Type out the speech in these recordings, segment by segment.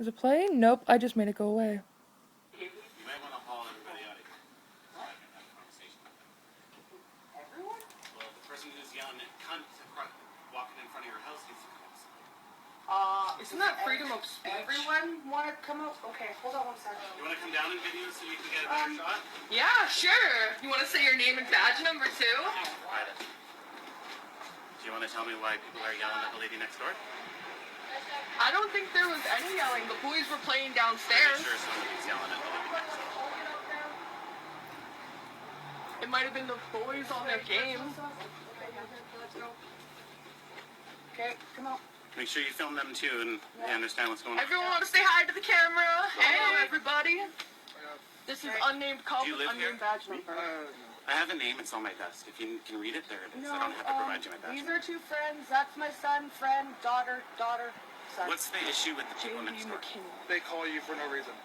Is it playing? Nope, I just made it go away. You might want to haul everybody out of here. I can have a conversation with them. Everyone? Well, the person who's yelling at cunt walking in front of your house needs to come outside. Isn't that freedom of speech? Everyone want to come out? Okay, hold on one second. You want to come down and video so you can get a better shot? Yeah, sure. You want to say your name and badge number too? Private. Do you want to tell me why people are yelling at the lady next door? I don't think there was any yelling. The boys were playing downstairs. I'm sure somebody's yelling at the lady next door. It might have been the boys on their game. Okay, come on. Make sure you film them too and they understand what's going on. Everyone want to say hi to the camera? Hello, everybody. This is unnamed call Do you with live unnamed here? badge number. I have a name, it's on my desk. If you can read it, there it is. I don't have to provide you my badge. These are two friends. That's my son, friend, daughter, son. What's the issue with the people next door? They call you for no reason.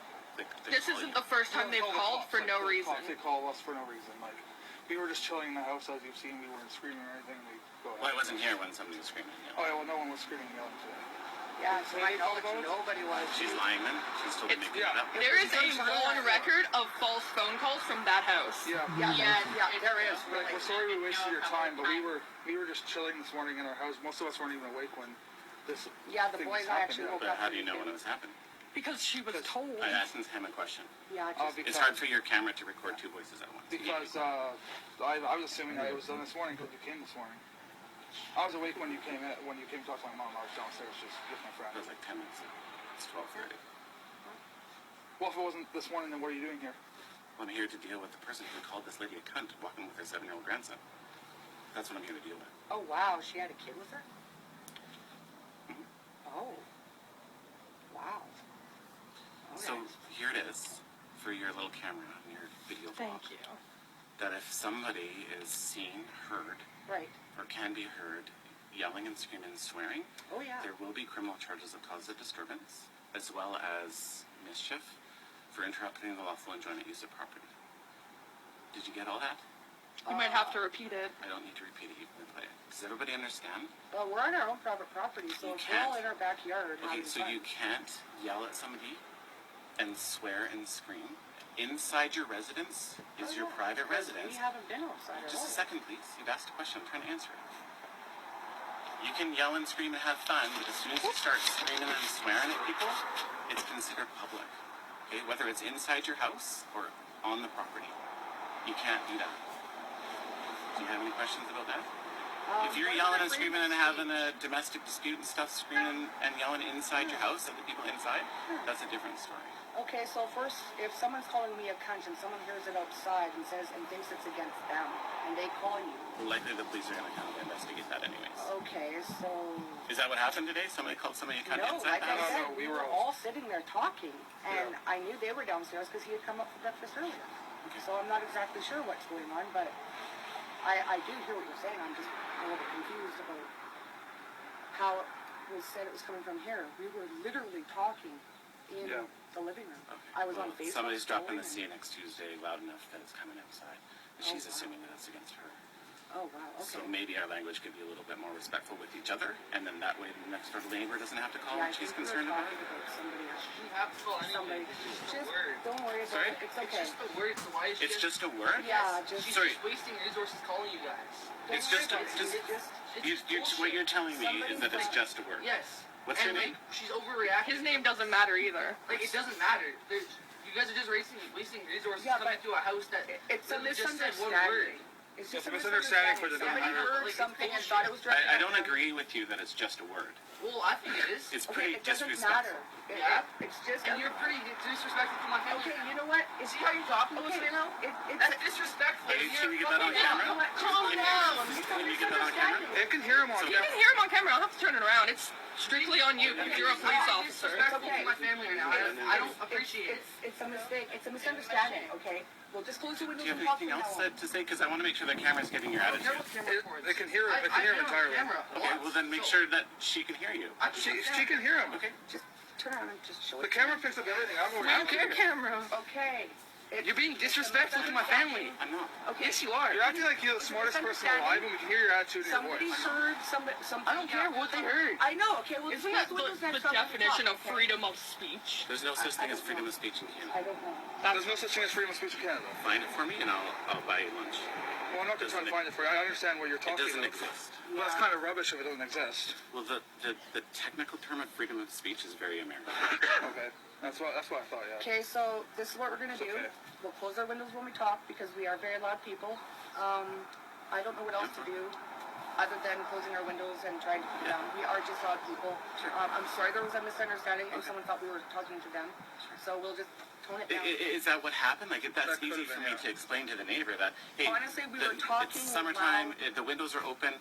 This isn't the first time they've called for no reason. They call us for no reason. Like, we were just chilling in the house, as you've seen. We weren't screaming or anything. We go ahead. Well, I wasn't here when somebody was screaming. Oh, yeah, well, no one was screaming and yelling today. Yeah, so I know that nobody was. She's lying then? She's totally making it up? There is a known record of false phone calls from that house. Yeah, there is. Like, we're sorry we wasted your time, but we were just chilling this morning in our house. Most of us weren't even awake when this. Yeah, the boys actually woke But up. how do you know when it was happening? Because she was told. I asked him a question. Yeah, It's hard for your camera to record two voices at once. Because I was assuming that it was done this morning because you came this morning. I was awake when you came to talk to my mom. I was downstairs just with my friend. It was like 10 minutes ago. It's 12:30. Well, if it wasn't this morning, then what are you doing here? Well, I'm here to deal with the person who called this lady a cunt walking with her 7-year-old grandson. That's what I'm here to deal with. Oh, wow. She had a kid with her? Mhm. Oh. Wow. Okay. So here it is for your little camera and your video blog. Thank you. That if somebody is seen, heard, Right. or can be heard yelling and screaming and swearing, Oh, yeah. there will be criminal charges of cause of disturbance, as well as mischief for interrupting the lawful enjoyment use of property. Did you get all that? You might have to repeat it. I don't need to repeat it, you can play it. Does everybody understand? Well, we're on our own private property, so You if we're all can't. in our backyard. Okay, so you can't yell at somebody and swear and scream. Inside your residence is your private residence. We haven't been outside at Just a all. second, please. You've asked a question. I'm trying to answer it. You can yell and scream and have fun, but as soon as you start screaming and swearing at people, it's considered public. Okay, whether it's inside your house or on the property, you can't do that. Do you have any questions about that? If you're yelling and screaming and having a domestic dispute and stuff, screaming and yelling inside your house at the people inside, that's a different story. Okay, so first, if someone's calling me a cunt and someone hears it outside and says and thinks it's against them, and they call you. Likely the police are going to come and investigate that anyways. Okay, so. Is that what happened today? Somebody called somebody a cunt No, inside like the I house? said, No, we were all sitting there talking, and I knew they were downstairs because he had come up for breakfast earlier. Okay. So I'm not exactly sure what's going on, but I do hear what you're saying. I'm just a little bit confused about how it was said it was coming from here. We were literally talking in the living room. Okay. I was Well, on Facebook. Somebody's dropping the scrolling scene next Tuesday loud enough that it's coming outside. And she's assuming that it's against her. Oh, wow, okay. So maybe our language could be a little bit more respectful with each other, and then that way the next door neighbor doesn't have to call Yeah, I when she's think we were concerned about talking it. about somebody else. You have to call Somebody. anything. It's just Just a word. don't worry about Sorry? it. It's It's okay. just a word, so why is she It's just a word? Yeah, just. She's Sorry. just wasting resources calling you guys. Don't It's worry just about it. just- It's You're, bullshit. what you're telling me is that it's just a word. Yes. What's your and, name? Like, she's overreacting. His name doesn't matter either. Like, it doesn't matter. You guys are just wasting resources Yeah, coming but to a house that It's a literally just said one word. misunderstanding. It's just It's a misunderstanding for the Somebody matter. heard Like, something and it's thought it was directed I at don't them. agree with you that it's just a word. Well, I think it is. It's Okay, pretty it doesn't disrespectful. matter. Yeah. It's just. And you're pretty disrespectful to my family. Okay, you know what? It's See how you talk to us okay. right now? It's That's disrespectful. Hey, can you get that on camera? Calm down. Can you get that on camera? They can hear him on So- You can hear him on camera. I'll have to turn it around. It's strictly on you because you're a police You're officer. disrespectful Okay. to my family right now. I don't appreciate it. It's a mistake. It's a misunderstanding. Okay. We'll just close the Do windows you have and talk anything from else now on. to say? Because I want to make sure the camera's getting your I don't care attitude. what camera records. They can hear it. They can hear him entirely. Okay, well then make sure that she can hear you. She can hear him. Okay. Just turn around and just show The it. camera picks up everything. I don't know what Okay, camera. Okay. You're being disrespectful to my family. I'm not. Okay. Yes, you are. You're acting like you're the smartest person alive, and we can hear your attitude in your Somebody voice. heard somebody. I don't care what they heard. I know. Okay. Well, Isn't that close the windows next time we definition talk, of okay? freedom of speech? There's no such thing as freedom of speech in Canada. I don't know. There's no such thing as freedom of speech in Canada. Find it for me and I'll buy you lunch. Well, I'm not going to try to find it for you. I understand what you're It talking doesn't about. exist. Well, that's kind of rubbish if it doesn't exist. Well, the technical term of freedom of speech is very American. Okay. That's what I thought, yeah. Okay, so this is what we're gonna do. Okay. We'll close our windows when we talk because we are very loud people. I don't know what else to do other than closing our windows and trying to keep it down. We are just loud people. Sure. I'm sorry there was a misunderstanding and Okay. someone thought we were talking to them. So we'll just tone it down. Is that what happened? Like, that's That could've easy for been, me yeah. to explain to the neighbor that, hey, Honestly, we were talking it's summertime, loud. the windows are open,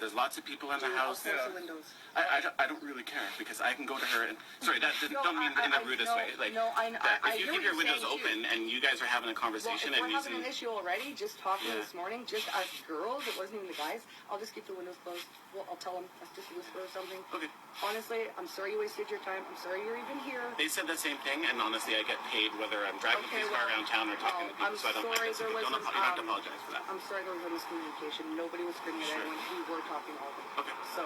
there's lots of people in the I'll house. close Yeah. the windows. I don't really care because I can go to her and sorry, No, don't mean in the rudest way. Like, no, I that if you hear keep what your you're windows saying, open too. and you guys are having a Well, conversation if and we're having using an issue already, just talking Yeah. this morning, just us girls, it wasn't even the guys, I'll just keep the windows closed. Well, I'll tell them, let's just whisper or something. okay. Honestly, I'm sorry you wasted your time. I'm sorry you're even here. They said the same thing, and honestly, I get paid whether I'm driving Okay, this car well, around town or talking to people, I'm so I don't sorry like this. there You wasn't, don't have to apologize for that. I'm sorry there was a miscommunication. Nobody was screaming at Sure. anyone. We were talking all of them. Okay. So,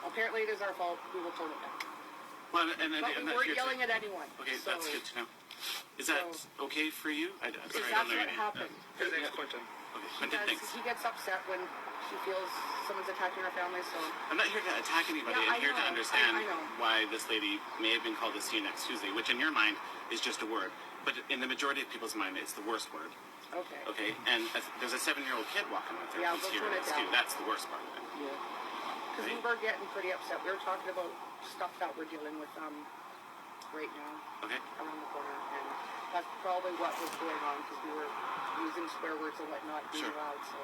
apparently it is our fault. We will tone it down. Well, But we that's weren't here yelling to, at anyone. okay, So, that's good to know. Is that okay for you? I'm sorry, I Because don't that's know your what name. happened. His name's Quentin. Okay, Quentin, Because thanks. he gets upset when he feels someone's attacking our family, so... I'm not here to attack anybody. Yeah, I'm here to I know. understand I know. why this lady may have been called to see you next Tuesday, which in your mind is just a word. But in the majority of people's mind, it's the worst word. Okay. Okay? And there's a 7-year-old kid walking with her Yeah, who's we'll here tone it next to you. down. That's the worst part of it. Yeah. Because we were getting pretty upset. We were talking about stuff that we're dealing with right now Okay? around the corner, and that's probably what was going on because we were using swear words and whatnot, being Sure. loud. So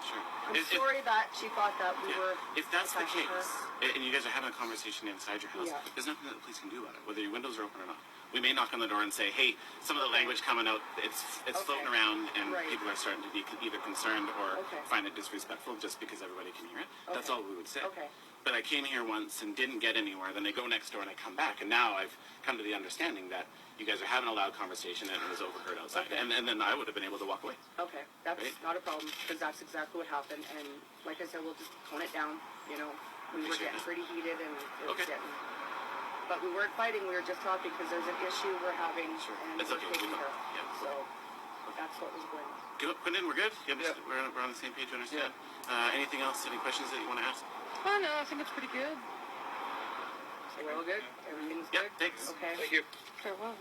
Sure. I'm sorry that she thought that we Yeah. were. If that's the attacking case, her. and you guys are having a conversation inside your house, Yeah. there's nothing that the police can do about it, whether your windows are open or not. We may knock on the door and say, hey, some of the Okay. language coming out, it's Okay. floating around, and Right. people are starting to be either concerned or Okay. find it disrespectful just because everybody can hear it. That's Okay. all we would say. Okay. But I came here once and didn't get anywhere. Then I go next door and I come back, and now I've come to the understanding that you guys are having a loud conversation and it was overheard outside, Okay. and then I would have been able to walk away. Okay, that's Right. not a problem because that's exactly what happened. And like I said, we'll just tone it down. You know, we were Appreciate getting it. pretty heated and it was Okay. getting. But we weren't fighting. We were just talking because there's an issue we're having Sure. and It's we're okay. taking We know. care. Yeah. So that's what was going on. Good, Quentin, we're good? You Yeah. We're on the same page, you understand? Anything else, any questions that you want to ask? Oh no, I think it's pretty good. So we're all good. Everything's Yeah, good. thanks. Okay. Thank you. Farewell.